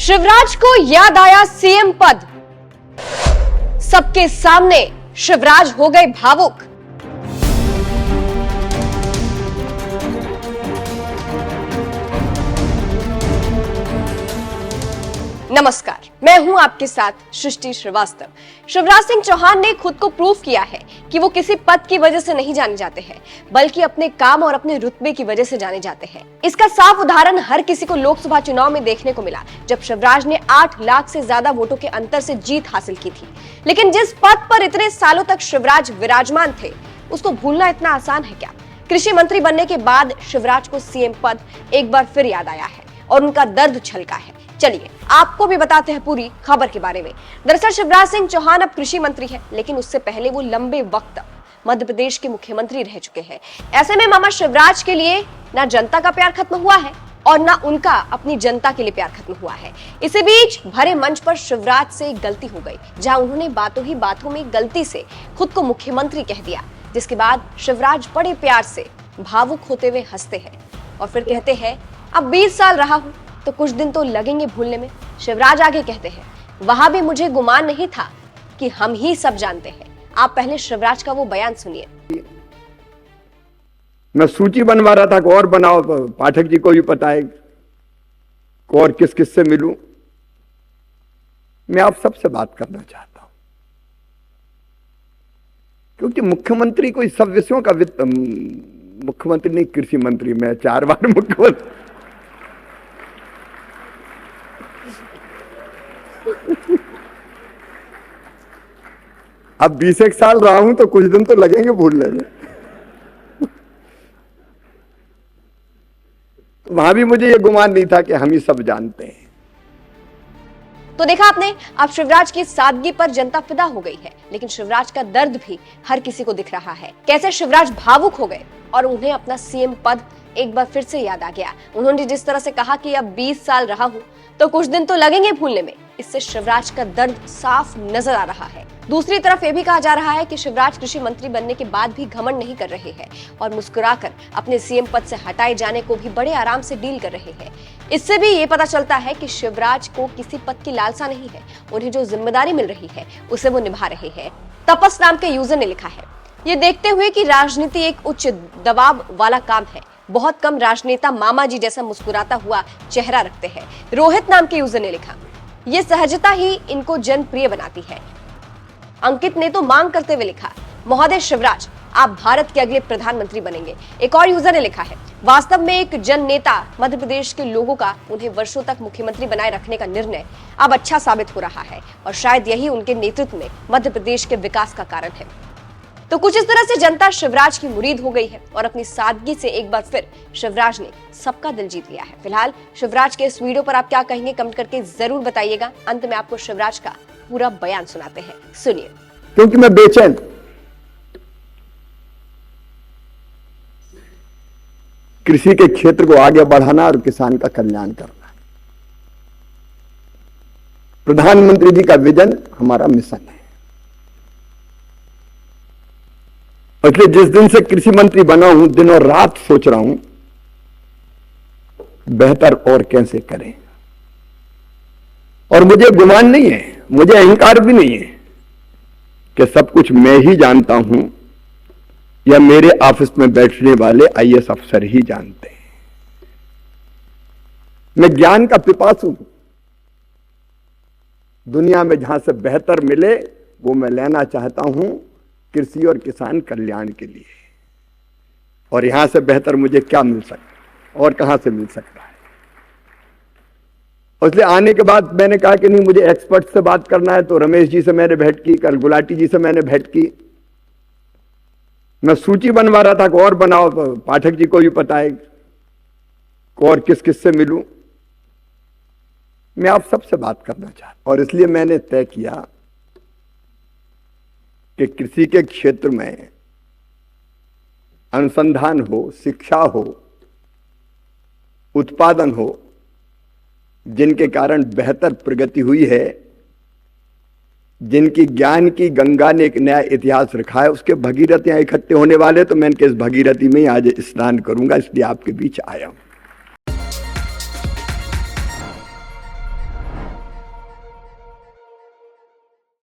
शिवराज को याद आया सीएम पद। सबके सामने शिवराज हो गए भावुक। नमस्कार, मैं हूं आपके साथ सृष्टि श्रीवास्तव। शिवराज सिंह चौहान ने खुद को प्रूव किया है कि वो किसी पद की वजह से नहीं जाने जाते हैं, बल्कि अपने काम और अपने रुतबे की वजह से जाने जाते हैं। इसका साफ उदाहरण हर किसी को लोकसभा चुनाव में देखने को मिला, जब शिवराज ने 8 लाख से ज्यादा वोटों के अंतर से जीत हासिल की थी। लेकिन जिस पद पर इतने सालों तक शिवराज विराजमान थे, उसको भूलना इतना आसान है क्या? कृषि मंत्री बनने के बाद शिवराज को सीएम पद एक बार फिर याद आया है और उनका दर्द छलका है। चलिए आपको भी बताते हैं पूरी खबर के बारे में। दरअसल शिवराज सिंह चौहान अब कृषि मंत्री है, लेकिन उससे पहले वो लंबे वक्त तक मध्य प्रदेश के मुख्यमंत्री रह चुके हैं। ऐसे में मामा शिवराज के लिए ना जनता का प्यार खत्म हुआ है और ना उनका अपनी जनता के लिए प्यार खत्म हुआ है। इसी बीच भरे मंच पर शिवराज से एक गलती हो गई, जहां उन्होंने बातों ही बातों में गलती से खुद को मुख्यमंत्री कह दिया, जिसके बाद शिवराज बड़े प्यार से भावुक होते हुए हंसते हैं और फिर कहते हैं, अब 20 साल रहा हूं तो कुछ दिन तो लगेंगे भूलने में। शिवराज आगे कहते हैं, वहां भी मुझे गुमान नहीं था कि हम ही सब जानते हैं। आप पहले शिवराज का वो बयान सुनिए। मैं सूची बनवा रहा था कि और बनाओ, पाठक जी को भी पता है और किस किस से मिलूं। मैं आप सबसे बात करना चाहता हूं, क्योंकि मुख्यमंत्री कोई सब विषयों का मुख्यमंत्री नहीं, कृषि मंत्री। मैं 4 बार मुख्यमंत्री अब 20 साल रहा हूं तो कुछ दिन तो लगेंगे भूलने में। वहां भी मुझे ये गुमान नहीं था कि हम ही सब जानते हैं। तो देखा आपने, अब शिवराज की सादगी पर जनता फिदा हो गई है, लेकिन शिवराज का दर्द भी हर किसी को दिख रहा है। कैसे शिवराज भावुक हो गए और उन्हें अपना सीएम पद एक बार फिर से याद आ गया। उन्होंने जिस तरह से कहा कि अब 20 साल रहा हूं तो कुछ दिन तो लगेंगे भूलने में, इससे शिवराज का दर्द साफ नजर आ रहा है। दूसरी तरफ यह भी कहा जा रहा है कि शिवराज कृषि मंत्री बनने के बाद भी घमंड नहीं कर रहे हैं और मुस्कुराकर अपने सीएम पद से हटाए जाने को भी बड़े आराम से डील कर रहे हैं। इससे भी ये पता चलता है कि शिवराज को किसी पद की लालसा नहीं है। उन्हें जो जिम्मेदारी मिल रही है उसे वो निभा रहे हैं। तपस नाम के यूजर ने लिखा है, ये देखते हुए कि राजनीति एक उच्च दबाव वाला काम है, बहुत कम राजनेता मामा जी जैसा मुस्कुराता हुआ चेहरा रखते हैं। रोहित नाम के यूजर ने लिखा, ये सहजता ही इनको जनप्रिय बनाती है। अंकित ने तो मांग करते हुए लिखा, महोदय शिवराज आप भारत के अगले प्रधानमंत्री बनेंगे। एक और यूजर ने लिखा है, वास्तव में एक जन नेता मध्य प्रदेश के लोगों का उन्हें वर्षों तक मुख्यमंत्री बनाए रखने का निर्णय अब अच्छा साबित हो रहा है और शायद यही उनके नेतृत्व में मध्य प्रदेश के विकास का कारण है। तो कुछ इस तरह से जनता शिवराज की मुरीद हो गई है और अपनी सादगी से एक बार फिर शिवराज ने सबका दिल जीत लिया है। फिलहाल शिवराज के इस वीडियो पर आप क्या कहेंगे, कमेंट करके जरूर बताइएगा। अंत में आपको शिवराज का पूरा बयान सुनाते हैं, सुनिए। क्योंकि मैं बेचैन, कृषि के क्षेत्र को आगे बढ़ाना और किसान का कल्याण करना, प्रधानमंत्री जी का विजन हमारा मिशन है। इसलिए जिस दिन से कृषि मंत्री बना हूं, दिन और रात सोच रहा हूं बेहतर और कैसे करें। और मुझे गुमान नहीं है, मुझे अहंकार भी नहीं है कि सब कुछ मैं ही जानता हूं या मेरे ऑफिस में बैठने वाले आईएएस अफसर ही जानते हैं। मैं ज्ञान का पिपासु हूं। दुनिया में जहां से बेहतर मिले वो मैं लेना चाहता हूं, कृषि और किसान कल्याण के लिए। और यहां से बेहतर मुझे क्या मिल सकता और कहां से मिल सकता है। इसलिए आने के बाद मैंने कहा कि नहीं, मुझे एक्सपर्ट से बात करना है। तो रमेश जी से मैंने भेंट की, कल गुलाटी जी से मैंने भेंट की। मैं सूची बनवा रहा था कि और बनाओ, पाठक जी को भी पता है और किस किस से मिलूं। मैं आप सबसे बात करना चाहता, और इसलिए मैंने तय किया कि कृषि के क्षेत्र में अनुसंधान हो, शिक्षा हो, उत्पादन हो, जिनके कारण बेहतर प्रगति हुई है, जिनकी ज्ञान की गंगा ने एक नया इतिहास रखा है, उसके भगीरथ यहां इकट्ठे होने वाले। तो मैं इनके इस भगीरथी में ही आज स्नान करूंगा, इसलिए आपके बीच आया हूं।